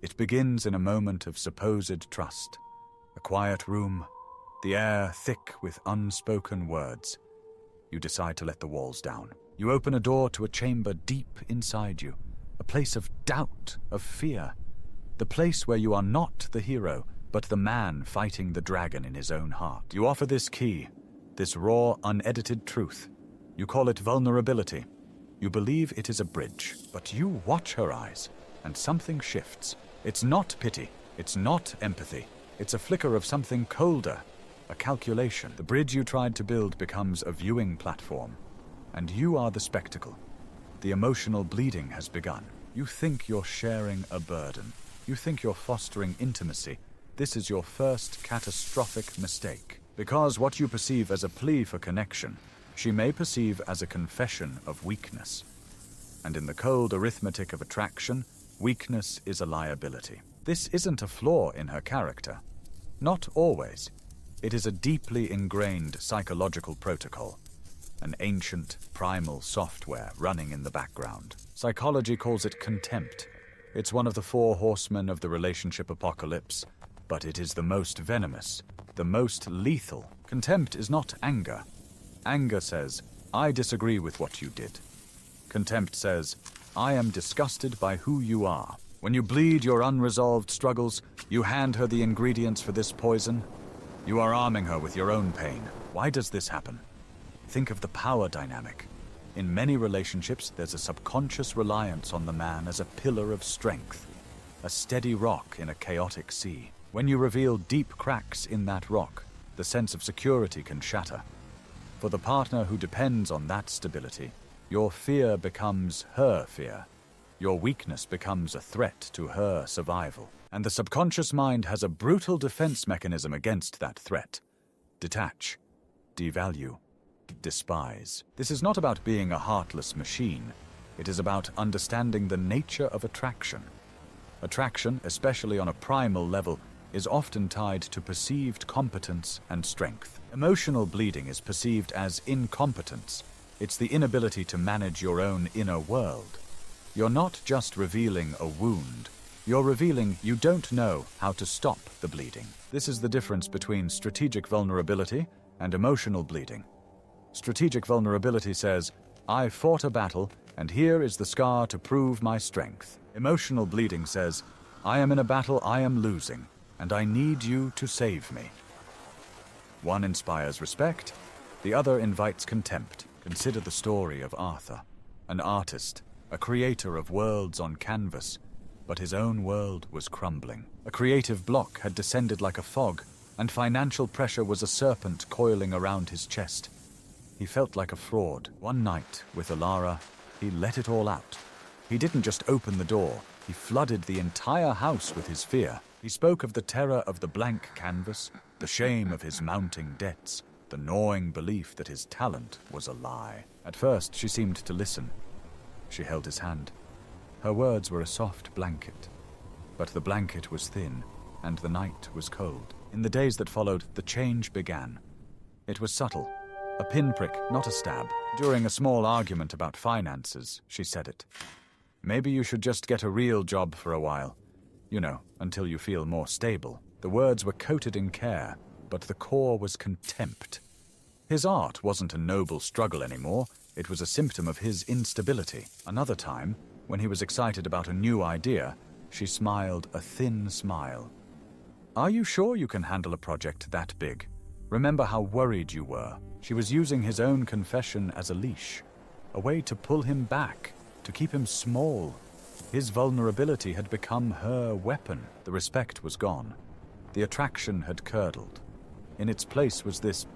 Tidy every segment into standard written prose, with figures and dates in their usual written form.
It begins in a moment of supposed trust. A quiet room, the air thick with unspoken words. You decide to let the walls down. You open a door to a chamber deep inside you, a place of doubt, of fear. The place where you are not the hero, but the man fighting the dragon in his own heart. You offer this key, this raw, unedited truth. You call it vulnerability. You believe it is a bridge, but you watch her eyes, and something shifts. It's not pity. It's not empathy. It's a flicker of something colder, a calculation. The bridge you tried to build becomes a viewing platform, and you are the spectacle. The emotional bleeding has begun. You think you're sharing a burden. You think you're fostering intimacy. This is your first catastrophic mistake. Because what you perceive as a plea for connection, she may perceive as a confession of weakness. And in the cold arithmetic of attraction, weakness is a liability. This isn't a flaw in her character. Not always. It is a deeply ingrained psychological protocol, an ancient, primal software running in the background. Psychology calls it contempt. It's one of the 4 horsemen of the relationship apocalypse, but it is the most venomous, the most lethal. Contempt is not anger. Anger says, I disagree with what you did. Contempt says, I am disgusted by who you are. When you bleed your unresolved struggles, you hand her the ingredients for this poison. You are arming her with your own pain. Why does this happen? Think of the power dynamic. In many relationships, there's a subconscious reliance on the man as a pillar of strength, a steady rock in a chaotic sea. When you reveal deep cracks in that rock, the sense of security can shatter. For the partner who depends on that stability, your fear becomes her fear. Your weakness becomes a threat to her survival. And the subconscious mind has a brutal defense mechanism against that threat. Detach, devalue, despise. This is not about being a heartless machine. It is about understanding the nature of attraction. Attraction, especially on a primal level, is often tied to perceived competence and strength. Emotional bleeding is perceived as incompetence. It's the inability to manage your own inner world. You're not just revealing a wound. You're revealing you don't know how to stop the bleeding. This is the difference between strategic vulnerability and emotional bleeding. Strategic vulnerability says, I fought a battle, and here is the scar to prove my strength. Emotional bleeding says, I am in a battle I am losing, and I need you to save me. One inspires respect, the other invites contempt. Consider the story of Arthur, an artist, a creator of worlds on canvas, but his own world was crumbling. A creative block had descended like a fog, and financial pressure was a serpent coiling around his chest. He felt like a fraud. One night, with Alara, he let it all out. He didn't just open the door, he flooded the entire house with his fear. He spoke of the terror of the blank canvas, the shame of his mounting debts, the gnawing belief that his talent was a lie. At first, she seemed to listen. She held his hand. Her words were a soft blanket, but the blanket was thin, and the night was cold. In the days that followed, the change began. It was subtle, a pinprick, not a stab. During a small argument about finances, she said it. Maybe you should just get a real job for a while. You know, until you feel more stable. The words were coated in care, but the core was contempt. His art wasn't a noble struggle anymore. It was a symptom of his instability. Another time, when he was excited about a new idea, she smiled a thin smile. Are you sure you can handle a project that big? Remember how worried you were. She was using his own confession as a leash, a way to pull him back, to keep him small. His vulnerability had become her weapon. The respect was gone. The attraction had curdled. In its place was this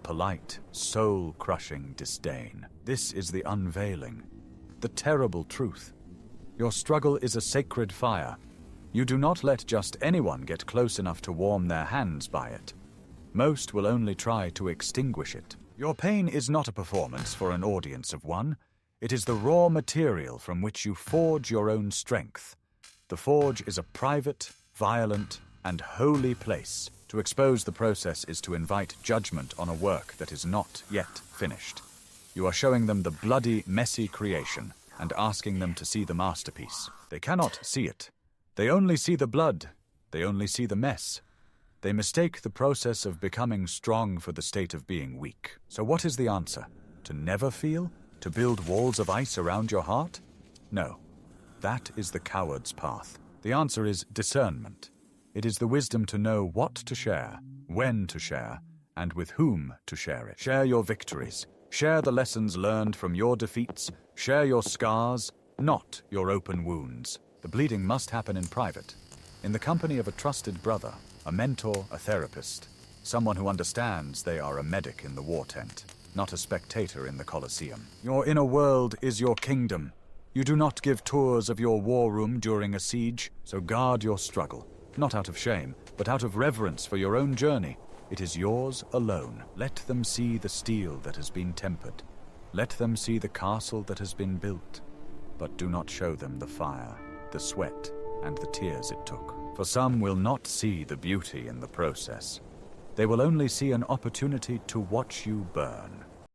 polite, soul-crushing disdain. This is the unveiling, the terrible truth. Your struggle is a sacred fire. You do not let just anyone get close enough to warm their hands by it. Most will only try to extinguish it. Your pain is not a performance for an audience of one. It is the raw material from which you forge your own strength. The forge is a private, violent, and holy place. To expose the process is to invite judgment on a work that is not yet finished. You are showing them the bloody, messy creation and asking them to see the masterpiece. They cannot see it. They only see the blood. They only see the mess. They mistake the process of becoming strong for the state of being weak. So what is the answer? To never feel? To build walls of ice around your heart? No. That is the coward's path. The answer is discernment. It is the wisdom to know what to share, when to share, and with whom to share it. Share your victories. Share the lessons learned from your defeats. Share your scars, not your open wounds. The bleeding must happen in private, in the company of a trusted brother, a mentor, a therapist, someone who understands they are a medic in the war tent, not a spectator in the Colosseum. Your inner world is your kingdom. You do not give tours of your war room during a siege, so guard your struggle, not out of shame, but out of reverence for your own journey. It is yours alone. Let them see the steel that has been tempered. Let them see the castle that has been built. But do not show them the fire, the sweat, and the tears it took. For some will not see the beauty in the process. They will only see an opportunity to watch you burn.